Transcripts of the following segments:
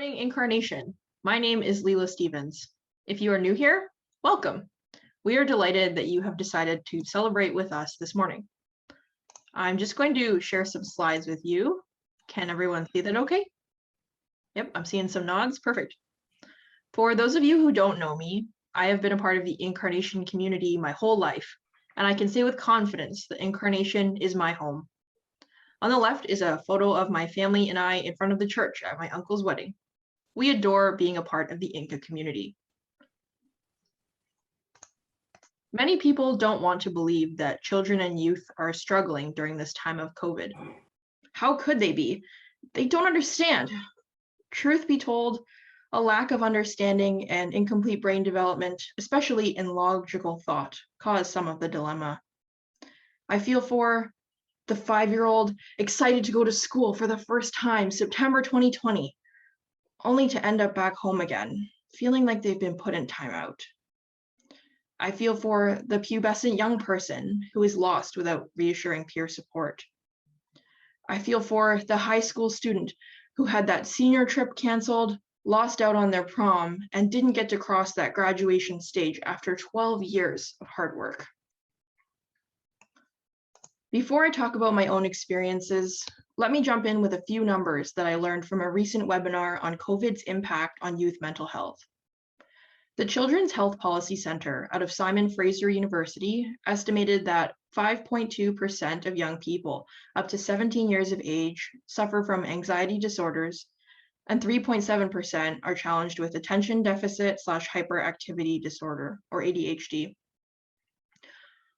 Morning Incarnation. My name is Leila Stevens. If you are new here, welcome. We are delighted that you have decided to celebrate with us this morning. I'm just going to share some slides with you. Can everyone see that okay? Yep, I'm seeing some nods. Perfect. For those of you who don't know me, I have been a part of the Incarnation community my whole life, and I can say with confidence that Incarnation is my home. On the left is a photo of my family and I in front of the church at my uncle's wedding. We adore being a part of the Inca community. Many people don't want to believe that children and youth are struggling during this time of COVID. How could they be? They don't understand. Truth be told, a lack of understanding and incomplete brain development, especially in logical thought, cause some of the dilemma. I feel for the 5-year-old excited to go to school for the first time, September 2020, only to end up back home again, feeling like they've been put in timeout. I feel for the pubescent young person who is lost without reassuring peer support. I feel for the high school student who had that senior trip canceled, lost out on their prom, and didn't get to cross that graduation stage after 12 years of hard work. Before I talk about my own experiences, let me jump in with a few numbers that I learned from a recent webinar on COVID's impact on youth mental health. The Children's Health Policy Center out of Simon Fraser University estimated that 5.2% of young people up to 17 years of age suffer from anxiety disorders, and 3.7% are challenged with attention deficit/hyperactivity disorder, or ADHD.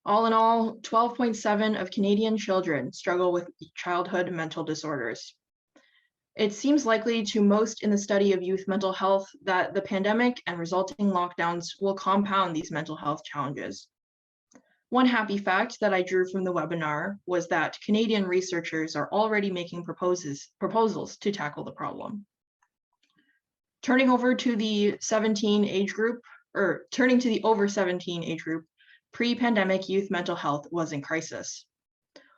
All in all, 12.7% of Canadian children struggle with childhood mental disorders. It seems likely to most in the study of youth mental health that the pandemic and resulting lockdowns will compound these mental health challenges. One happy fact that I drew from the webinar was that Canadian researchers are already making proposals to tackle the problem. Turning over to the 17 age group, or turning to the over 17 age group, pre-pandemic youth mental health was in crisis.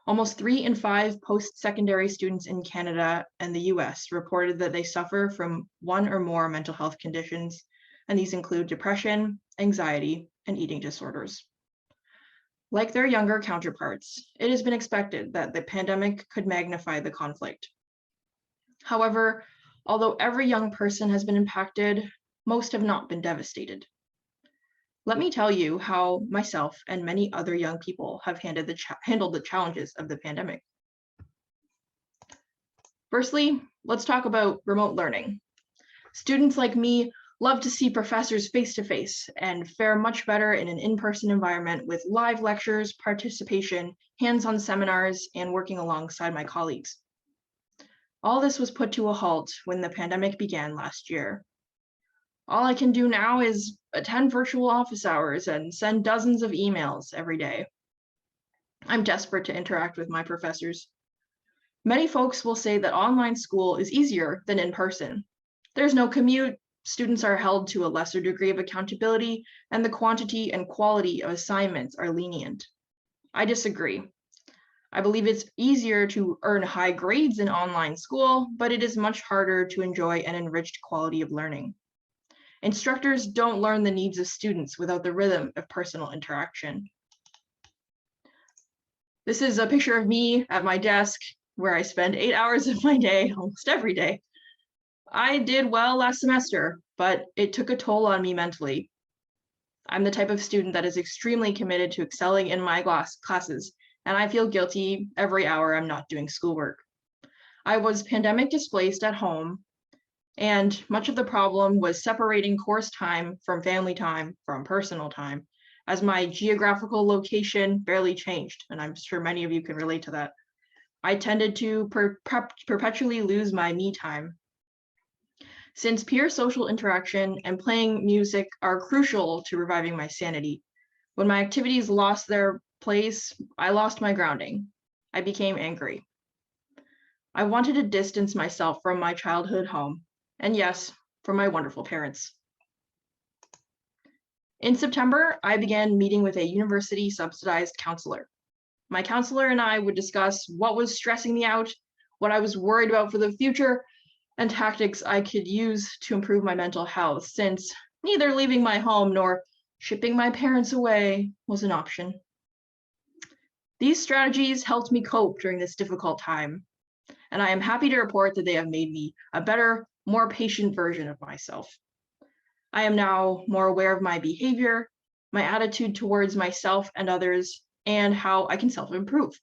Almost 3 in 5 post-secondary students in Canada and the US reported that they suffer from one or more mental health conditions, and these include depression, anxiety, and eating disorders. Like their younger counterparts, it has been expected that the pandemic could magnify the conflict. However, although every young person has been impacted, most have not been devastated. Let me tell you how myself and many other young people have handled the challenges of the pandemic. Firstly, let's talk about remote learning. Students like me love to see professors face-to-face and fare much better in an in-person environment with live lectures, participation, hands-on seminars, and working alongside my colleagues. All this was put to a halt when the pandemic began last year. All I can do now is attend virtual office hours and send dozens of emails every day. I'm desperate to interact with my professors. Many folks will say that online school is easier than in person. There's no commute, students are held to a lesser degree of accountability, and the quantity and quality of assignments are lenient. I disagree. I believe it's easier to earn high grades in online school, but it is much harder to enjoy an enriched quality of learning. Instructors don't learn the needs of students without the rhythm of personal interaction. This is a picture of me at my desk where I spend 8 hours of my day, almost every day. I did well last semester, but it took a toll on me mentally. I'm the type of student that is extremely committed to excelling in my classes, and I feel guilty every hour I'm not doing schoolwork. I was pandemic displaced at home, and much of the problem was separating course time from family time from personal time, as my geographical location barely changed, and I'm sure many of you can relate to that. I tended to perpetually lose my me time. Since peer social interaction and playing music are crucial to reviving my sanity, when my activities lost their place, I lost my grounding. I became angry. I wanted to distance myself from my childhood home, and yes, from my wonderful parents. In September, I began meeting with a university-subsidized counselor. My counselor and I would discuss what was stressing me out, what I was worried about for the future, and tactics I could use to improve my mental health, since neither leaving my home nor shipping my parents away was an option. These strategies helped me cope during this difficult time, and I am happy to report that they have made me a better, more patient version of myself. I am now more aware of my behavior, my attitude towards myself and others, and how I can self-improve.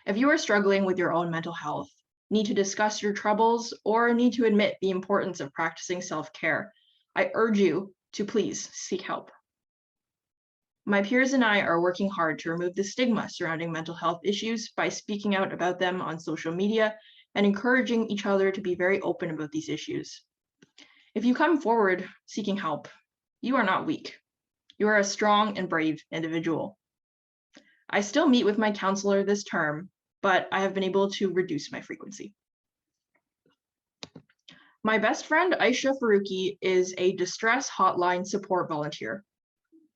If you are struggling with your own mental health, need to discuss your troubles, or need to admit the importance of practicing self-care, I urge you to please seek help. My peers and I are working hard to remove the stigma surrounding mental health issues by speaking out about them on social media and encouraging each other to be very open about these issues. If you come forward seeking help, you are not weak. You are a strong and brave individual. I still meet with my counselor this term, but I have been able to reduce my frequency. My best friend, Aisha Faruqi, is a distress hotline support volunteer.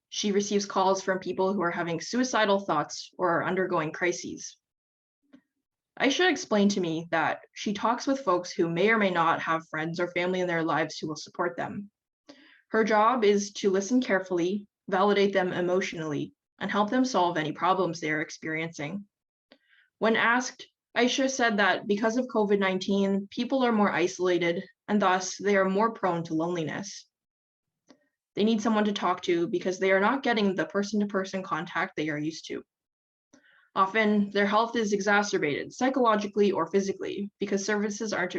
She receives calls from people who are having suicidal thoughts or are undergoing crises. Aisha explained to me that she talks with folks who may or may not have friends or family in their lives who will support them. Her job is to listen carefully, validate them emotionally, and help them solve any problems they are experiencing. When asked, Aisha said that because of COVID-19, people are more isolated, and thus they are more prone to loneliness. They need someone to talk to because they are not getting the person-to-person contact they are used to. Often, their health is exacerbated psychologically or physically because services aren't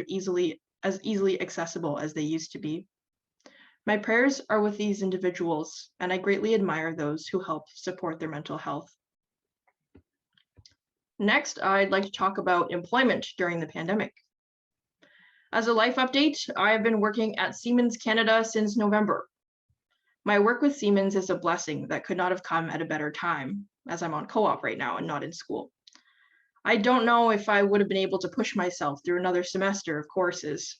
as easily accessible as they used to be. My prayers are with these individuals, and I greatly admire those who help support their mental health. Next, I'd like to talk about employment during the pandemic. As a life update, I have been working at Siemens Canada since November. My work with Siemens is a blessing that could not have come at a better time, as I'm on co-op right now and not in school. I don't know if I would have been able to push myself through another semester of courses.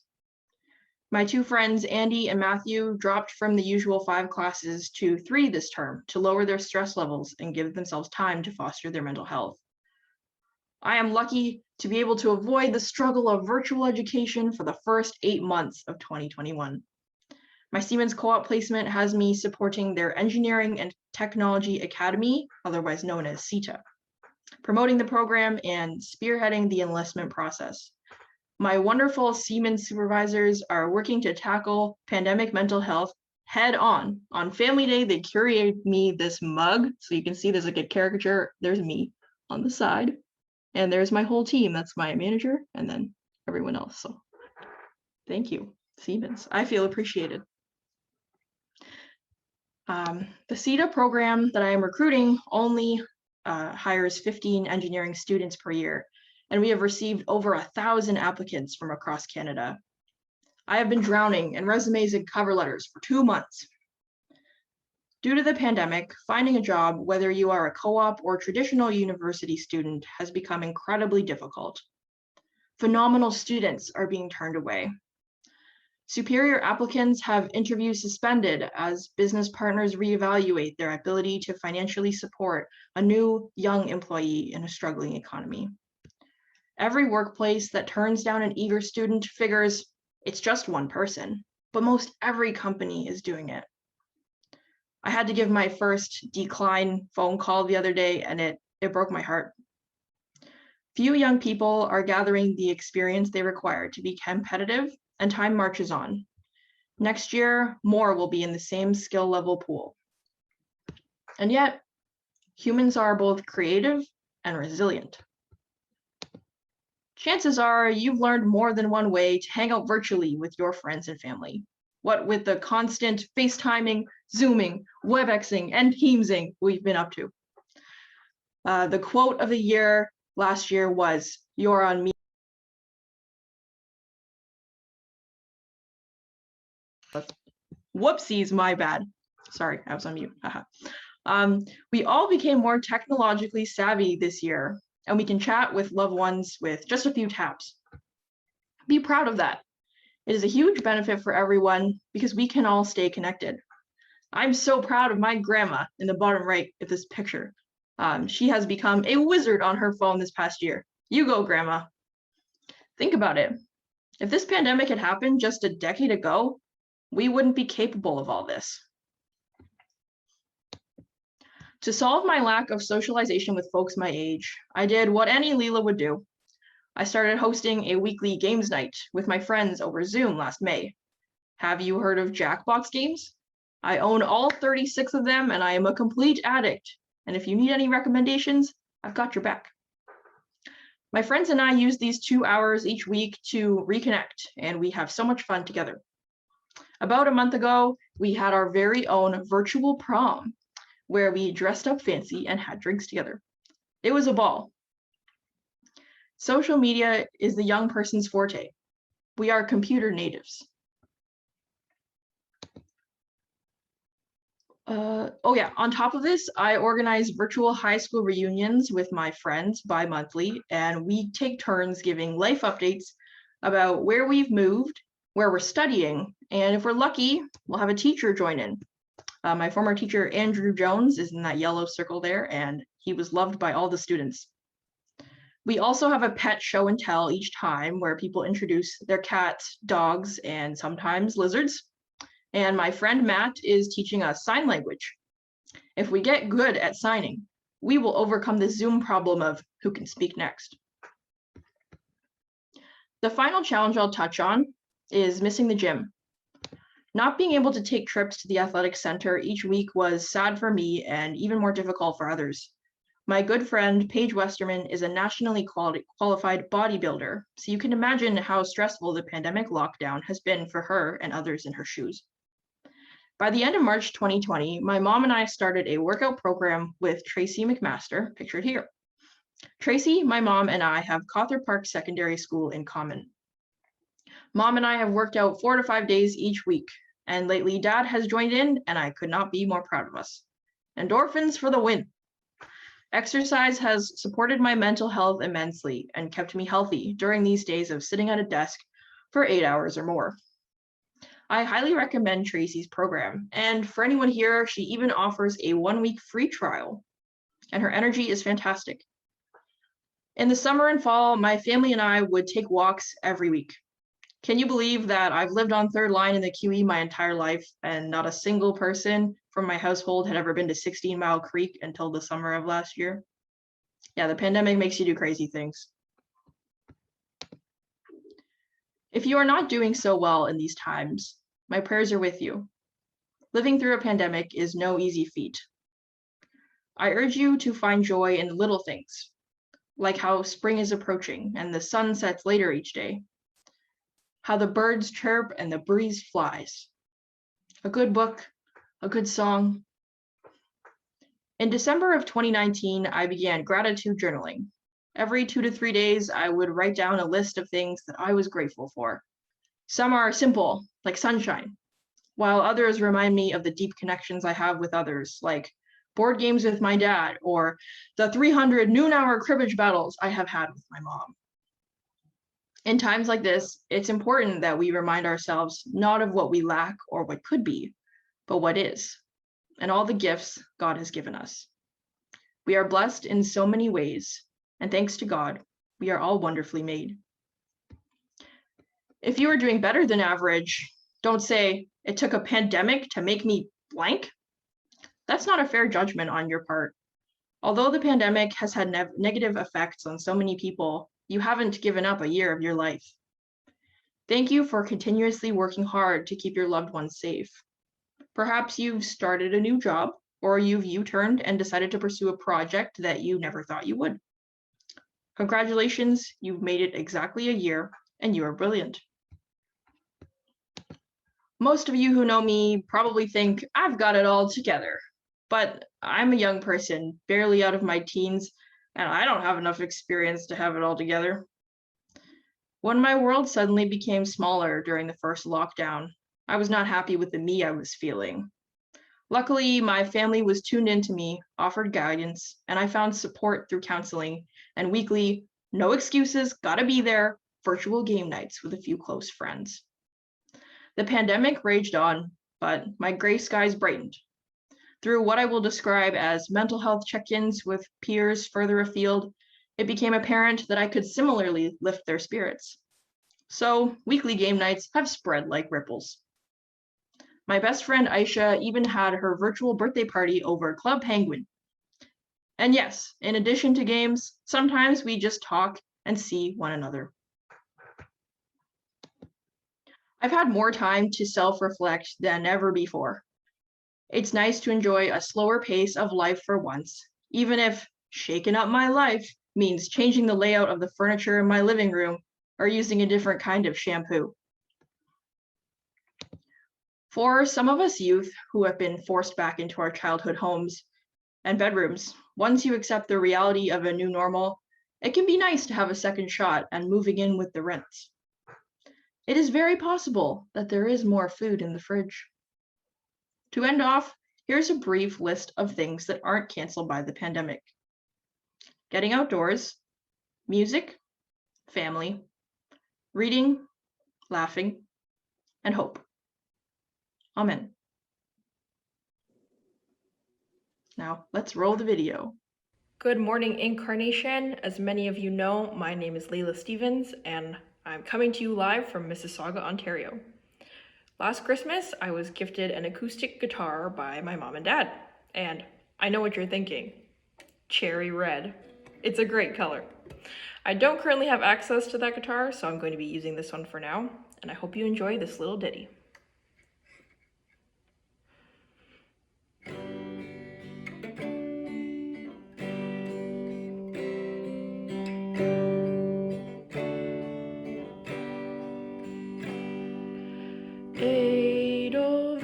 My two friends, Andy and Matthew, dropped from the usual 5 classes to 3 this term to lower their stress levels and give themselves time to foster their mental health. I am lucky to be able to avoid the struggle of virtual education for the first 8 months of 2021. My Siemens co-op placement has me supporting their Engineering and Technology Academy, otherwise known as CETA, promoting the program and spearheading the enlistment process. My wonderful Siemens supervisors are working to tackle pandemic mental health head on. On Family Day, they curated me this mug. So you can see there's like a caricature. There's me on the side. And there's my whole team. That's my manager and then everyone else. So thank you, Siemens. I feel appreciated. The CETA program that I am recruiting only hires 15 engineering students per year, and we have received over 1,000 applicants from across Canada. I have been drowning in resumes and cover letters for 2 months. Due to the pandemic, finding a job, whether you are a co-op or traditional university student, has become incredibly difficult. Phenomenal students are being turned away. Superior applicants have interviews suspended as business partners reevaluate their ability to financially support a new young employee in a struggling economy. Every workplace that turns down an eager student figures it's just one person, but most every company is doing it. I had to give my first decline phone call the other day, and it broke my heart. Few young people are gathering the experience they require to be competitive, and time marches on. Next year, more will be in the same skill level pool. And yet, humans are both creative and resilient. Chances are you've learned more than one way to hang out virtually with your friends and family. What with the constant FaceTiming, Zooming, WebExing, and Teamsing we've been up to. The quote of the year last year was, "You're on me." Whoopsies, my bad. Sorry, I was on mute. We all became more technologically savvy this year, and we can chat with loved ones with just a few taps. Be proud of that. It is a huge benefit for everyone because we can all stay connected. I'm so proud of my grandma in the bottom right of this picture. She has become a wizard on her phone this past year. You go, Grandma. Think about it. If this pandemic had happened just a decade ago, we wouldn't be capable of all this. To solve my lack of socialization with folks my age, I did what any Leila would do. I started hosting a weekly games night with my friends over Zoom last May. Have you heard of Jackbox games? I own all 36 of them and I am a complete addict. And if you need any recommendations, I've got your back. My friends and I use these 2 hours each week to reconnect, and we have so much fun together. About a month ago, we had our very own virtual prom, where we dressed up fancy and had drinks together. It was a ball. Social media is the young person's forte. We are computer natives. On top of this, I organize virtual high school reunions with my friends bi-monthly, and we take turns giving life updates about where we've moved, where we're studying, and if we're lucky, we'll have a teacher join in. My former teacher, Andrew Jones, is in that yellow circle there, and he was loved by all the students. We also have a pet show and tell each time where people introduce their cats, dogs, and sometimes lizards. And my friend Matt is teaching us sign language. If we get good at signing, we will overcome the Zoom problem of who can speak next. The final challenge I'll touch on is missing the gym. Not being able to take trips to the athletic center each week was sad for me and even more difficult for others. My good friend, Paige Westerman, is a nationally qualified bodybuilder, so you can imagine how stressful the pandemic lockdown has been for her and others in her shoes. By the end of March 2020, my mom and I started a workout program with Tracy McMaster, pictured here. Tracy, my mom, and I have Cawthor Park Secondary School in common. Mom and I have worked out 4 to 5 days each week, and lately Dad has joined in, and I could not be more proud of us. Endorphins for the win. Exercise has supported my mental health immensely and kept me healthy during these days of sitting at a desk for 8 hours or more. I highly recommend Tracy's program, and for anyone here, she even offers a 1-week free trial, and her energy is fantastic. In the summer and fall, my family and I would take walks every week. Can you believe that I've lived on third line in the QE my entire life, and not a single person from my household had ever been to 16 Mile Creek until the summer of last year? Yeah, the pandemic makes you do crazy things. If you are not doing so well in these times, my prayers are with you. Living through a pandemic is no easy feat. I urge you to find joy in the little things, like how spring is approaching and the sun sets later each day, how the birds chirp and the breeze flies, a good book, a good song. In December of 2019, I began gratitude journaling. Every 2 to 3 days, I would write down a list of things that I was grateful for. Some are simple, like sunshine, while others remind me of the deep connections I have with others, like board games with my dad, or the 300 noon-hour cribbage battles I have had with my mom. In times like this, it's important that we remind ourselves not of what we lack or what could be, but what is, and all the gifts God has given us. We are blessed in so many ways, and thanks to God, we are all wonderfully made. If you are doing better than average, don't say, it took a pandemic to make me blank. That's not a fair judgment on your part. Although the pandemic has had negative effects on so many people, you haven't given up a year of your life. Thank you for continuously working hard to keep your loved ones safe. Perhaps you've started a new job, or you've U-turned and decided to pursue a project that you never thought you would. Congratulations, you've made it exactly a year, and you are brilliant. Most of you who know me probably think I've got it all together, but I'm a young person, barely out of my teens, and I don't have enough experience to have it all together. When my world suddenly became smaller during the first lockdown, I was not happy with the me I was feeling. Luckily, my family was tuned into me, offered guidance, and I found support through counseling and weekly, no excuses, gotta be there, virtual game nights with a few close friends. The pandemic raged on, but my gray skies brightened. Through what I will describe as mental health check-ins with peers further afield, it became apparent that I could similarly lift their spirits. So weekly game nights have spread like ripples. My best friend Aisha even had her virtual birthday party over Club Penguin. And yes, in addition to games, sometimes we just talk and see one another. I've had more time to self-reflect than ever before. It's nice to enjoy a slower pace of life for once, even if shaking up my life means changing the layout of the furniture in my living room or using a different kind of shampoo. For some of us youth who have been forced back into our childhood homes and bedrooms, once you accept the reality of a new normal, it can be nice to have a second shot and moving in with the rents. It is very possible that there is more food in the fridge. To end off, here's a brief list of things that aren't canceled by the pandemic. Getting outdoors, music, family, reading, laughing, and hope. Amen. Now, let's roll the video. Good morning, Incarnation. As many of you know, my name is Leila Stevens, and I'm coming to you live from Mississauga, Ontario. Last Christmas, I was gifted an acoustic guitar by my mom and dad. And I know what you're thinking. Cherry red. It's a great color. I don't currently have access to that guitar, so I'm going to be using this one for now, and I hope you enjoy this little ditty. Edelweiss,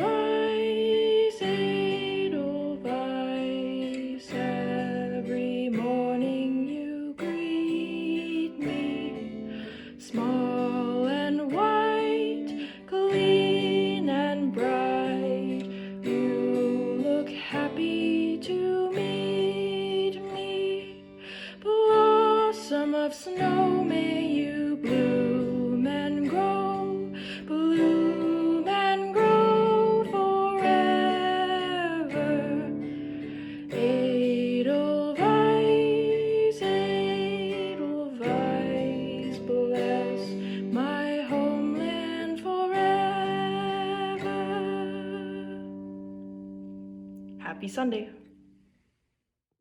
every morning you greet me, small and white, clean and bright, you look happy to meet me, blossom of snow, may you bloom and grow, bloom and grow forever. Edelweiss, Edelweiss, bless my homeland forever. Happy Sunday.